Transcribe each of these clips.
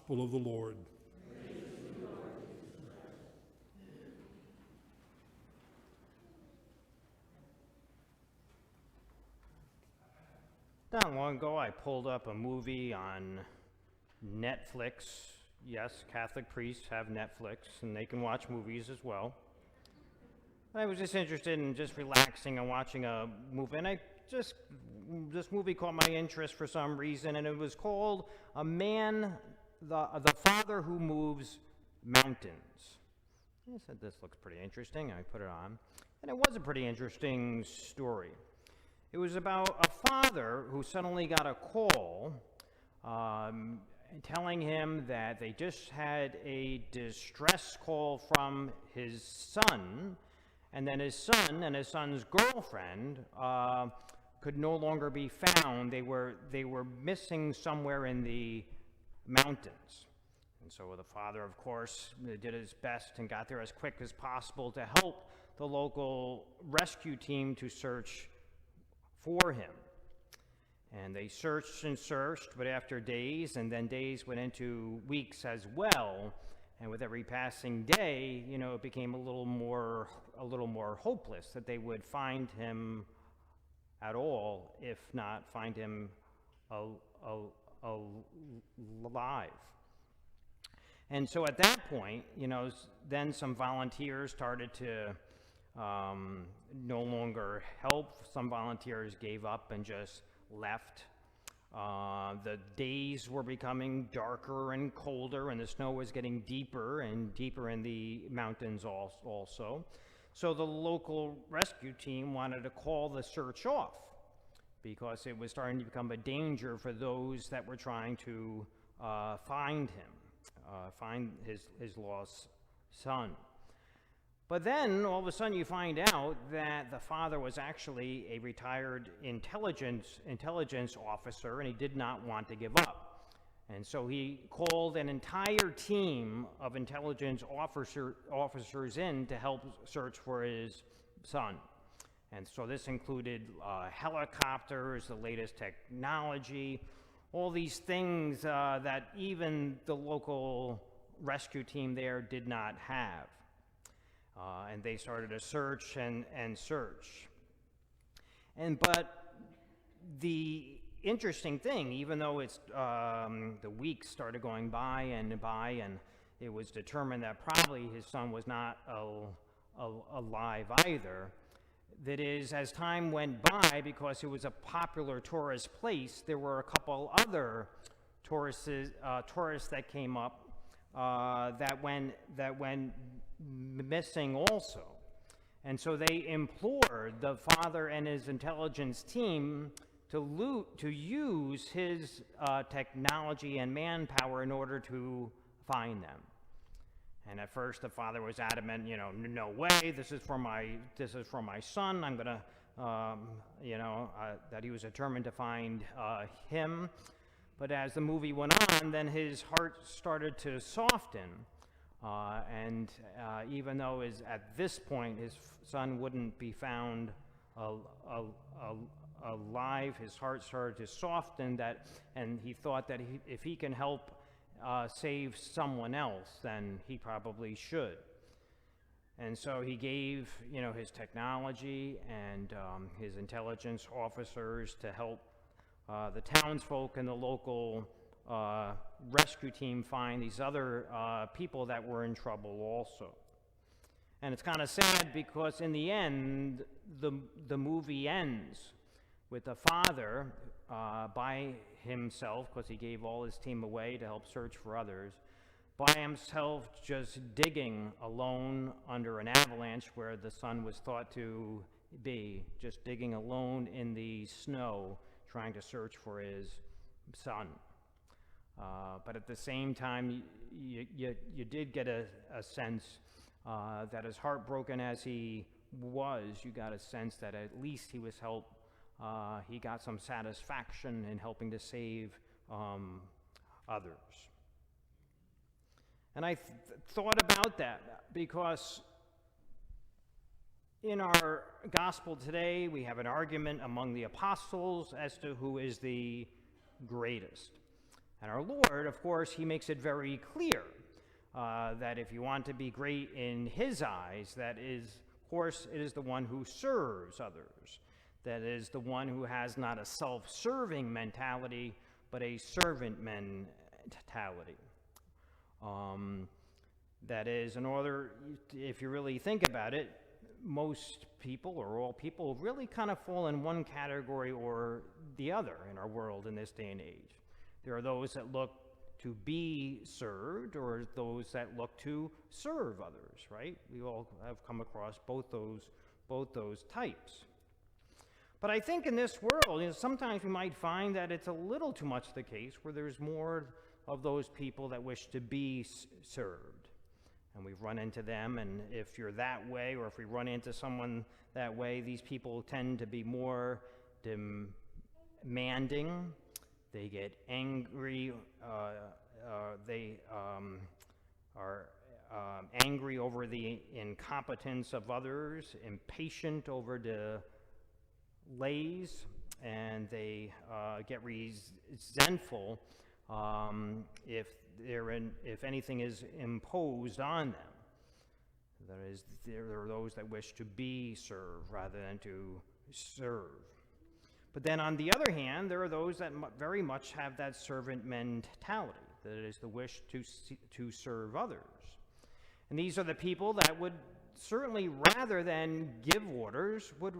Gospel of the Lord. Not long ago, I pulled up a movie on Netflix. Yes, Catholic priests have Netflix, and they can watch movies as well. I was just interested in just relaxing and watching a movie, and this movie caught my interest for some reason, and it was called The Father Who Moves Mountains. I said, this looks pretty interesting. I put it on, and it was a pretty interesting story. It was about a father who suddenly got a call telling him that they just had a distress call from his son, and then his son and his son's girlfriend could no longer be found. They were missing somewhere in the mountains. And so the father, of course, did his best and got there as quick as possible to help the local rescue team to search for him. And they searched and searched, but after days, and then days went into weeks as well, and with every passing day, it became a little more hopeless that they would find him at all, if not find him alive. And so at that point, then some volunteers started to no longer help. Some volunteers gave up and just left. The days were becoming darker and colder, and the snow was getting deeper and deeper in the mountains also. So the local rescue team wanted to call the search off because it was starting to become a danger for those that were trying to find him, find his lost son. But then, all of a sudden, you find out that the father was actually a retired intelligence officer, and he did not want to give up. And so he called an entire team of intelligence officers in to help search for his son. And so this included helicopters, the latest technology, all these things that even the local rescue team there did not have. And they started to search and search. But the interesting thing, even though it's the weeks started going by, and it was determined that probably his son was not alive either, that is, as time went by, because it was a popular tourist place, there were a couple other tourists that came up that went missing also. And so they implored the father and his intelligence team to use his technology and manpower in order to find them. And at first the father was adamant, no way, this is for my son. I'm gonna, that he was determined to find him. But as the movie went on, then his heart started to soften. And even though at this point his son wouldn't be found alive, his heart started to soften, and he thought that if he can help save someone else, then he probably should. And so he gave his technology and his intelligence officers to help the townsfolk and the local rescue team find these other people that were in trouble also. And it's kind of sad because in the end, the movie ends with the father by himself, because he gave all his team away to help search for others, by himself just digging alone under an avalanche where the son was thought to be, just digging alone in the snow, trying to search for his son. But at the same time, you did get a sense that as heartbroken as he was, you got a sense that at least he was helped. He got some satisfaction in helping to save others. And I thought about that because in our gospel today, we have an argument among the apostles as to who is the greatest. And our Lord, of course, he makes it very clear that if you want to be great in his eyes, that is, of course, it is the one who serves others. That is the one who has not a self-serving mentality, but a servant mentality. That is, in order, if you really think about it, most people or all people really kind of fall in one category or the other in our world in this day and age. There are those that look to be served, or those that look to serve others, right? We all have come across both those types. But I think in this world, sometimes we might find that it's a little too much the case where there's more of those people that wish to be served. And we've run into them, and if you're that way, or if we run into someone that way, these people tend to be more demanding. They get angry. They are angry over the incompetence of others, impatient over delays, and they get resentful if anything is imposed on them. That is, there are those that wish to be served rather than to serve. But then on the other hand, there are those that very much have that servant mentality, that is the wish to serve others. And these are the people that would certainly, rather than give orders, would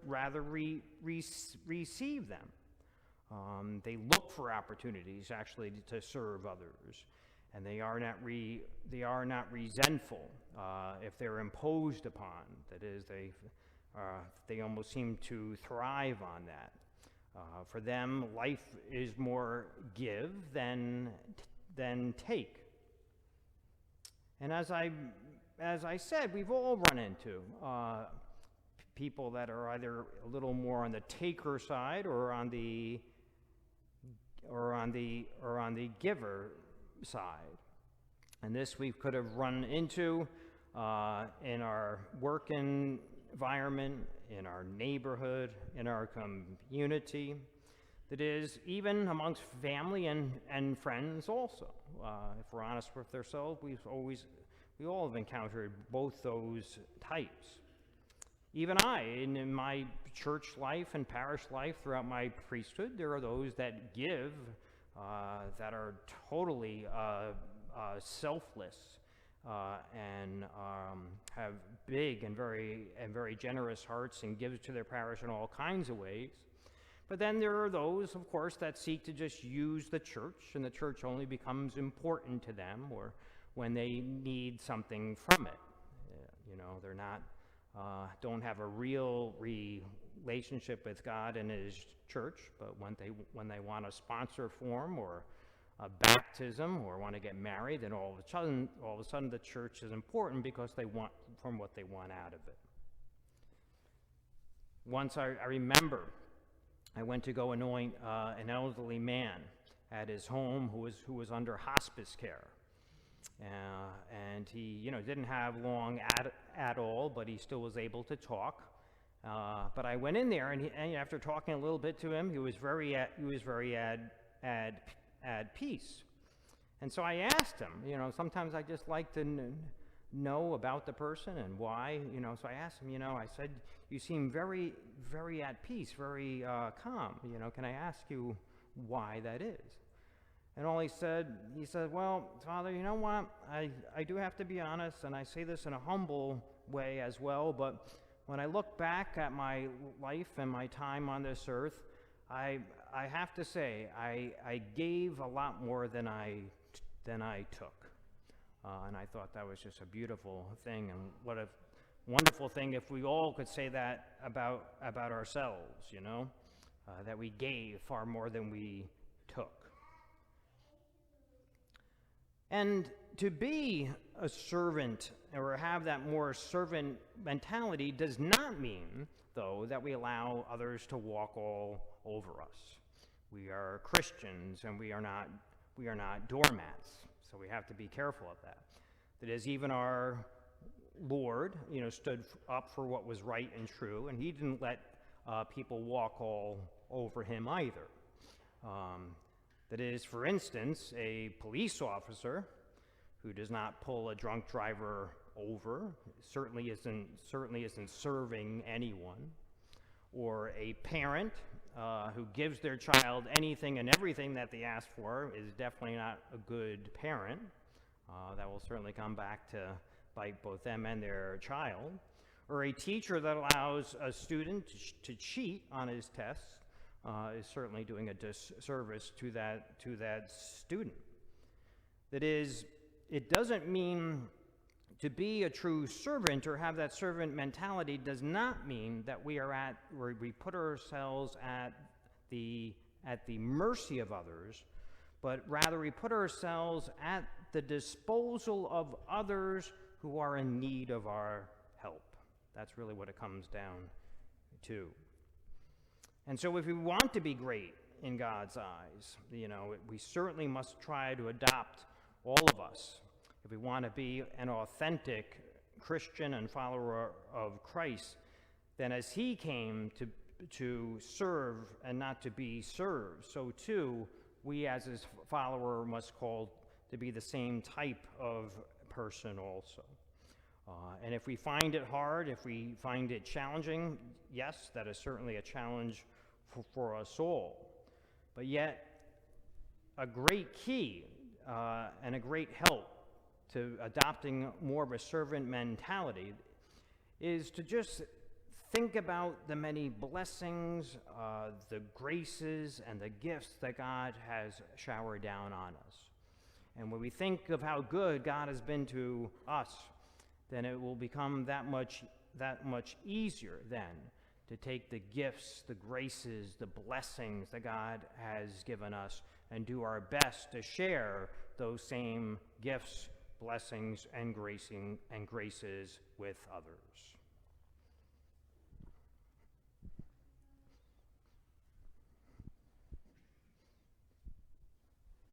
rather receive them. They look for opportunities actually to serve others, and they are not resentful if they're imposed upon. That is, they almost seem to thrive on that. For them, life is more give than take. And as I said, we've all run into people that are either a little more on the taker side or on the giver side. And this we could have run into in our work environment, in our neighborhood, in our community. That is, even amongst family and friends also. If we're honest with ourselves, we all have encountered both those types. Even I, in my church life and parish life throughout my priesthood, there are those that give, that are totally selfless, and have big and very generous hearts and give to their parish in all kinds of ways. But then there are those, of course, that seek to just use the church, and the church only becomes important to them or when they need something from it. They're not, don't have a real relationship with God and his church, but when they want a sponsor form or a baptism or want to get married, then all of a sudden the church is important because they want from what they want out of it. Once I remember I went to go anoint an elderly man at his home who was under hospice care. And he, didn't have long at all, but he still was able to talk. But I went in there, and after talking a little bit to him, he was very at peace. And so I asked him, sometimes I just like to know about the person and why, so I asked him, I said, you seem very, very at peace, very calm, can I ask you why that is? And all he said, well, Father, you know what, I do have to be honest, and I say this in a humble way as well, but when I look back at my life and my time on this earth, I have to say, I gave a lot more than I took. And I thought that was just a beautiful thing, and what a wonderful thing if we all could say that about ourselves, that we gave far more than we took. And to be a servant or have that more servant mentality does not mean, though, that we allow others to walk all over us. We are Christians, and we are not doormats. So we have to be careful of that. That is, even our Lord, stood up for what was right and true, and he didn't let people walk all over him either. That is, for instance, a police officer who does not pull a drunk driver over, certainly isn't serving anyone, or a parent who gives their child anything and everything that they ask for is definitely not a good parent. That will certainly come back to bite both them and their child. Or a teacher that allows a student to cheat on his tests is certainly doing a disservice to that student. That is, it doesn't mean to be a true servant or have that servant mentality does not mean that we put ourselves at the mercy of others, but rather we put ourselves at the disposal of others who are in need of our help. That's really what it comes down to. And so if we want to be great in God's eyes, we certainly must try to adopt, all of us, if we want to be an authentic Christian and follower of Christ, then as he came to serve and not to be served, so too we as his follower must call to be the same type of person also. And if we find it hard, if we find it challenging, yes, that is certainly a challenge for us all. But yet, a great key and a great help to adopting more of a servant mentality is to just think about the many blessings, the graces, and the gifts that God has showered down on us. And when we think of how good God has been to us, then it will become that much easier then to take the gifts, the graces, the blessings that God has given us and do our best to share those same gifts, blessings, and graces with others.